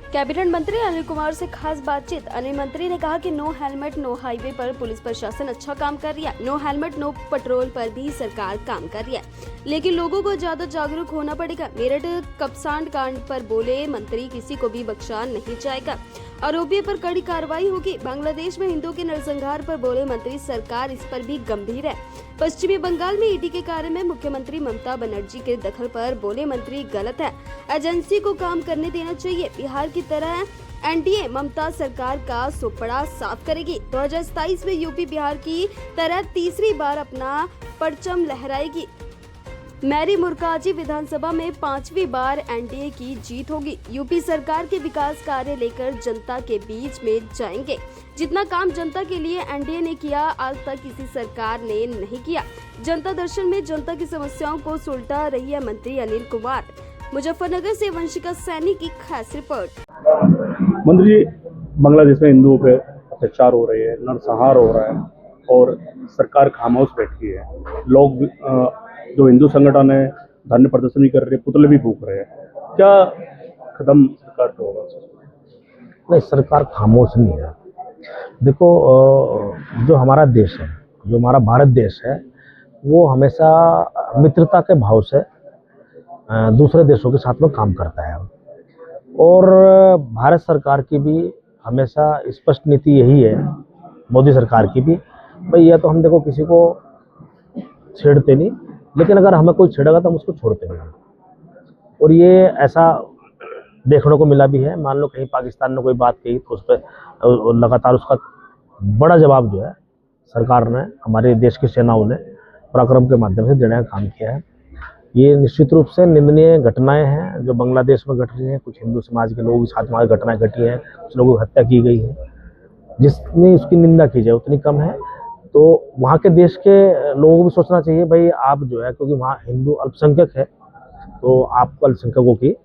Cabinet मंत्री अनिल कुमार से खास बातचीत। अनिल मंत्री ने कहा कि नो हेलमेट नो हाईवे पर पुलिस प्रशासन अच्छा काम कर रही है। नो हेलमेट नो पेट्रोल पर भी सरकार काम कर रही है, लेकिन लोगों को ज्यादा जागरूक होना पड़ेगा। मेरठ कपसांड कांड पर बोले मंत्री, किसी को भी बख्शा नहीं जाएगा, आरोपियों पर कड़ी कार्रवाई होगी। बांग्लादेश में हिंदुओं के नरसंहार पर बोले मंत्री, सरकार इस पर भी गंभीर है। पश्चिमी बंगाल में ईडी के कार्य में मुख्यमंत्री ममता बनर्जी के दखल पर बोले मंत्री, गलत है, एजेंसी को काम करने देना चाहिए। बिहार की तरह एनडीए ममता सरकार का सुपड़ा साफ करेगी। 2027 में यूपी बिहार की तरह तीसरी बार अपना परचम लहराएगी। मैरी मुर्काजी विधानसभा में 5वीं बार एनडीए की जीत होगी। यूपी सरकार के विकास कार्य लेकर जनता के बीच में जाएंगे। जितना काम जनता के लिए एनडीए ने किया, आज तक किसी सरकार ने नहीं किया। जनता दर्शन में जनता की समस्याओं को सुलझा रही है मंत्री अनिल कुमार। मुजफ्फरनगर से वंशिका सैनी की खास रिपोर्ट। मंत्री जी, बांग्लादेश में हिंदुओं पे अत्याचार हो रहे हैं, नरसंहार हो रहा है और सरकार खामोश बैठी है। लोग जो हिंदू संगठन है धरने प्रदर्शन भी कर रहे हैं, पुतले भी फूंक रहे हैं। क्या कदम सरकार का होगा? नहीं, सरकार खामोश नहीं है। देखो, जो हमारा देश है, जो हमारा भारत देश है, वो हमेशा मित्रता के भाव से दूसरे देशों के साथ में काम करता है। और भारत सरकार की भी हमेशा स्पष्ट नीति यही है, मोदी सरकार की भी, भाई यह तो हम देखो किसी को छेड़ते नहीं, लेकिन अगर हमें कोई छेड़ेगा तो हम उसको छोड़ते नहीं। और ये ऐसा देखने को मिला भी है। मान लो कहीं पाकिस्तान ने कोई बात कही तो उस पर लगातार उसका बड़ा जवाब जो है सरकार ने, हमारे देश की सेनाओं ने पराक्रम के माध्यम से देने का काम किया है। ये निश्चित रूप से निंदनीय घटनाएं हैं जो बांग्लादेश में घट रही हैं। कुछ हिंदू समाज के लोगों के साथ वहाँ घटनाएं घटी हैं, कुछ लोगों की हत्या की गई है। जितनी उसकी निंदा की जाए उतनी कम है। तो वहाँ के देश के लोगों को भी सोचना चाहिए, भाई आप जो है, क्योंकि वहाँ हिंदू अल्पसंख्यक है, तो आपको अल्पसंख्यकों की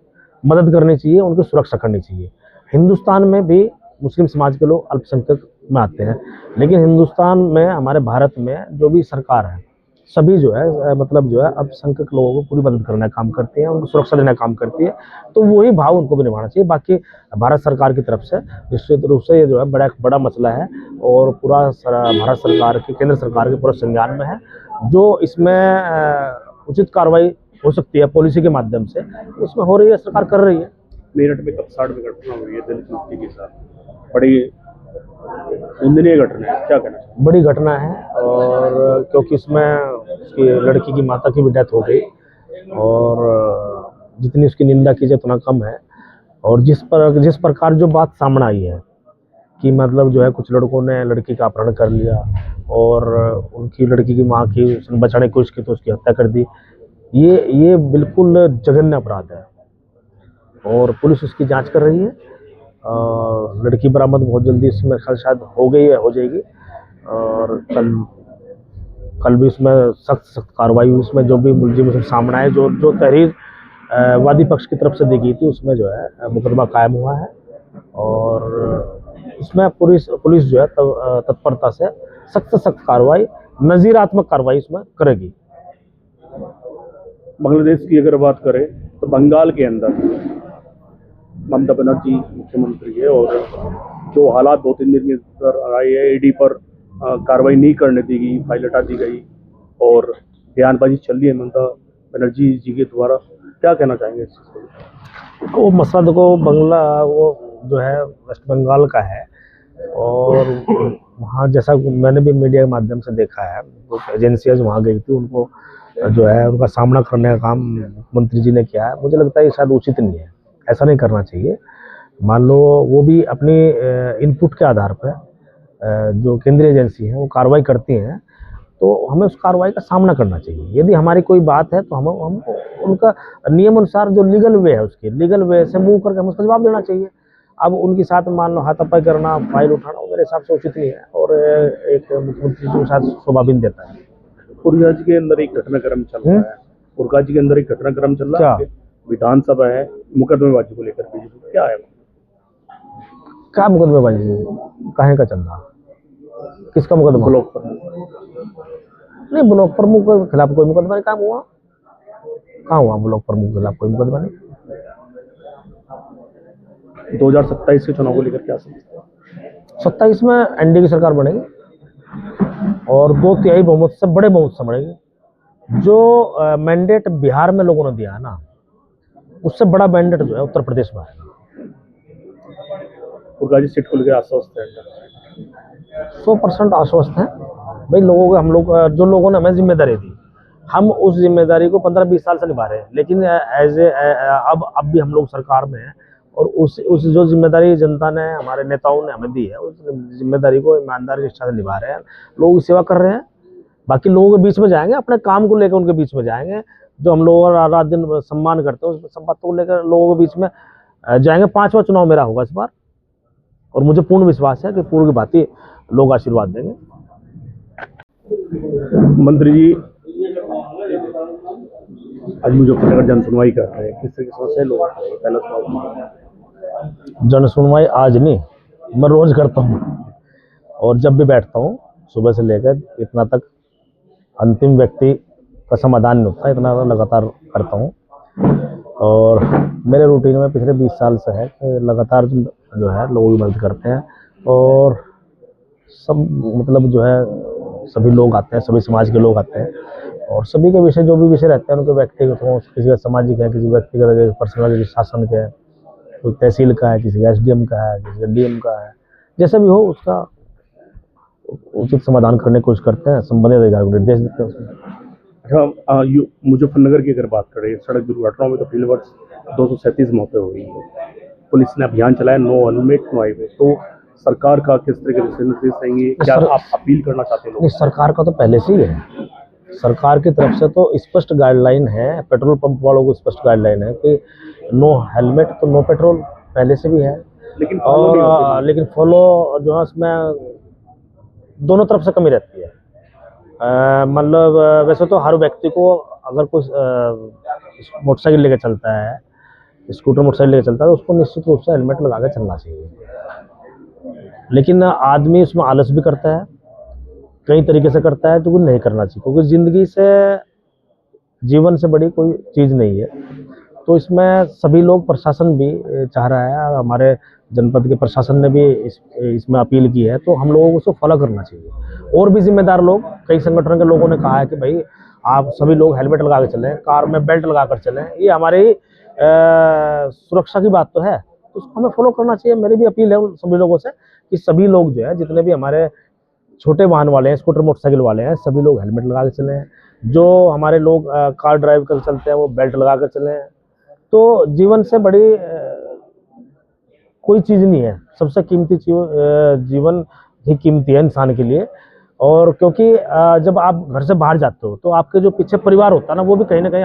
मदद करनी चाहिए, उनकी सुरक्षा करनी चाहिए। हिंदुस्तान में भी मुस्लिम समाज के लोग अल्पसंख्यक में आते हैं, लेकिन हिंदुस्तान में, हमारे भारत में जो भी सरकार है, सभी जो है मतलब जो है अल्पसंख्यक लोगों को पूरी मदद करने का काम करती है, उनको सुरक्षा देने का काम करती है। तो वही भाव उनको भी निभाना चाहिए। बाकी भारत सरकार की तरफ से निश्चित रूप से ये जो है बड़ा मसला है और पूरा भारत सरकार की, केंद्र सरकार के पूरा संज्ञान में है। जो इसमें उचित कार्रवाई हो सकती है पॉलिसी के माध्यम से, उसमें हो रही है, सरकार कर रही है। मेरठ में कपसाड़ में घटना हुई है दलित युवती के साथ, बड़ी निंदनीय घटना है, क्या कहना चाहिए? बड़ी घटना है, और क्योंकि इसमें उसकी लड़की की माता की भी डेथ हो गई, और जितनी उसकी निंदा की जाए उतना कम है। और जिस प्रकार जो बात सामने आई है कि मतलब जो है कुछ लड़कों ने लड़की का अपहरण कर लिया और उनकी लड़की की माँ की उसने बचाने की कोशिश की तो उसकी हत्या कर दी, ये बिल्कुल जघन्य अपराध है और पुलिस उसकी जांच कर रही है। लड़की बरामद बहुत जल्दी इसमें शायद हो गई है, हो जाएगी। और कल भी इसमें सख्त कार्रवाई हुई। इसमें जो भी मुलजिम सब सामने आए, जो तहरीर वादी पक्ष की तरफ से दी गई थी, उसमें जो है मुकदमा कायम हुआ है। और इसमें पुलिस जो है तत्परता से सख्त कार्रवाई, नजीरात्मक कार्रवाई इसमें करेगी। बांग्लादेश की अगर बात करें तो बंगाल के अंदर ममता बनर्जी मुख्यमंत्री है और जो हालात 2-3 दिन के अंदर आए हैं, ईडी पर कार्रवाई नहीं करने दी गई, फाइल हटा दी गई और बयानबाजी चल रही है ममता बनर्जी जी के द्वारा। क्या कहना चाहेंगे इस चीज़ पर? वो मसला देखो, वो जो है वेस्ट बंगाल का है और वहाँ जैसा मैंने भी मीडिया के माध्यम से देखा है, वो एजेंसियाँ जो वहाँ गई थी उनको जो है उनका सामना करने का काम मुख्यमंत्री जी ने किया है। मुझे लगता है ये शायद उचित नहीं है, ऐसा नहीं करना चाहिए। मान लो वो भी अपनी इनपुट के आधार पर जो केंद्रीय एजेंसी है वो कार्रवाई करती हैं, तो हमें उस कार्रवाई का सामना करना चाहिए। यदि हमारी कोई बात है तो हम उनका नियम अनुसार जो लीगल वे है, उसके लीगल वे से मूव करके हमें उसका जवाब देना चाहिए। अब उनके साथ मान लो हाथापाई करना, फाइल उठाना, वो मेरे हिसाब से उचित नहीं है और एक मुख्यमंत्री जी के साथ शोभा भी नहीं देता है। उरगाजी के अंदर एक घटनाक्रम चल रहा है, उरगाजी के अंदर एक घटनाक्रम चल रहा है, विधानसभा है, मुकदमेबाजी को लेकर बीजेपी क्या है? क्या मुकदमेबाजी काहे का चल रहा? किसका मुकदमा? ब्लॉक पर नहीं, ब्लॉक प्रमुख के खिलाफ कोई मुकदमा नहीं काम हुआ। कहाँ हुआ ब्लॉक प्रमुख के खिलाफ कोई मुकदमा नहीं? 2027 के चुनाव को लेकर क्या समझते हैं? 27 में एनडीए की सरकार बनेगी और 2/3 बहुमत से, बड़े बहुमत से बनेगी। जो मैंडेट बिहार में लोगों ने दिया है ना, उससे बड़ा मैंडेट जो है उत्तर प्रदेश में आएगा। और गाजी सीट को लेकर आश्वस्त है? 100% आश्वस्त हैं भाई। लोगों को, हम लोग, जो लोगों ने हमें जिम्मेदारी दी, हम उस जिम्मेदारी को 15-20 साल से निभा रहे हैं। लेकिन अब भी हम लोग सरकार में हैं और उस जो जिम्मेदारी जनता ने, हमारे नेताओं ने हमें दी है, उस जिम्मेदारी को ईमानदारी निष्ठा से निभा रहे हैं। लोगों की सेवा कर रहे हैं। बाकी लोगों के बीच में जाएंगे, अपने काम को लेकर उनके बीच में जाएंगे। जो हम लोग रात दिन सम्मान करते हैं, उस सब बातों को लेकर लोगों के बीच में जाएंगे। 5वां चुनाव मेरा होगा इस बार और मुझे पूर्ण विश्वास है कि पूर्व की भांति लोग आशीर्वाद देंगे। मंत्री जी, आज मुजफ्फरनगर जन सुनवाई कर रहे हैं, किस तरह की समस्या लोग पहला सवाल। जन सुनवाई आज नहीं, मैं रोज करता हूँ और जब भी बैठता हूँ सुबह से लेकर इतना तक अंतिम व्यक्ति का समाधान नहीं होता, इतना लगातार करता हूँ। और मेरे रूटीन में पिछले 20 साल से है कि लगातार जो है लोगों की मदद करते हैं और सब, मतलब जो है सभी लोग आते हैं, सभी समाज के लोग आते हैं और सभी के विषय, जो भी विषय रहते हैं उनके व्यक्तिगत हों, किसी का सामाजिक है, किसी व्यक्तिगत पर्सनल, किसी शासन के है, कोई तहसील का है, किसी का SDM का है, किसी का DM का है, जैसा भी हो उसका उचित समाधान करने की कोशिश करते हैं। संबंधित अधिकारी को निर्देश देते हैं उसमें। अच्छा, मुजफ्फरनगर की अगर बात करें, सड़क दुर्घटनाओं में तो पिछले वर्ष 237 मौतें हुई हैं। पुलिस ने अभियान चलाया नो हेलमेट नो हाईवे, तो सरकार का किस तरह के दिशा निर्देश रहेंगे? क्या आप अपील करना चाहते हैं? नहीं, सरकार का तो पहले से ही है। सरकार की तरफ से तो स्पष्ट गाइडलाइन है, पेट्रोल पंप वालों को स्पष्ट गाइडलाइन है कि नो हेलमेट तो नो पेट्रोल, पहले से भी है। लेकिन फॉलो जो है उसमें दोनों तरफ से कमी रहती है। मतलब वैसे तो हर व्यक्ति को, अगर कोई मोटरसाइकिल लेकर चलता है, स्कूटर मोटरसाइकिल लेकर चलता है, तो उसको निश्चित रूप से हेलमेट लगा के चलना चाहिए। लेकिन आदमी उसमें आलस भी करता है, कई तरीके से करता है, जो नहीं करना चाहिए, क्योंकि ज़िंदगी से, जीवन से बड़ी कोई चीज़ नहीं है। तो इसमें सभी लोग, प्रशासन भी चाह रहा है, हमारे जनपद के प्रशासन ने भी इसमें अपील की है, तो हम लोगों को उसको फॉलो करना चाहिए। और भी जिम्मेदार लोग, कई संगठन के लोगों ने कहा है कि भाई आप सभी लोग हेलमेट लगा के चलें, कार में बेल्ट लगा कर चलें, ये हमारी सुरक्षा की बात तो है, तो उसको हमें फॉलो करना चाहिए। मेरी भी अपील है उन सभी लोगों से कि सभी लोग जो है, जितने भी हमारे छोटे वाहन वाले हैं, स्कूटर मोटरसाइकिल वाले हैं, सभी लोग हेलमेट लगा के चलें। जो हमारे लोग कार ड्राइव कर चलते हैं, वो बेल्ट लगा कर चलें। तो जीवन से बड़ी कोई चीज़ नहीं है। सबसे कीमती जीवन ही कीमती है इंसान के लिए। और क्योंकि जब आप घर से बाहर जाते हो तो आपके जो पीछे परिवार होता है ना, वो भी कहीं ना कहीं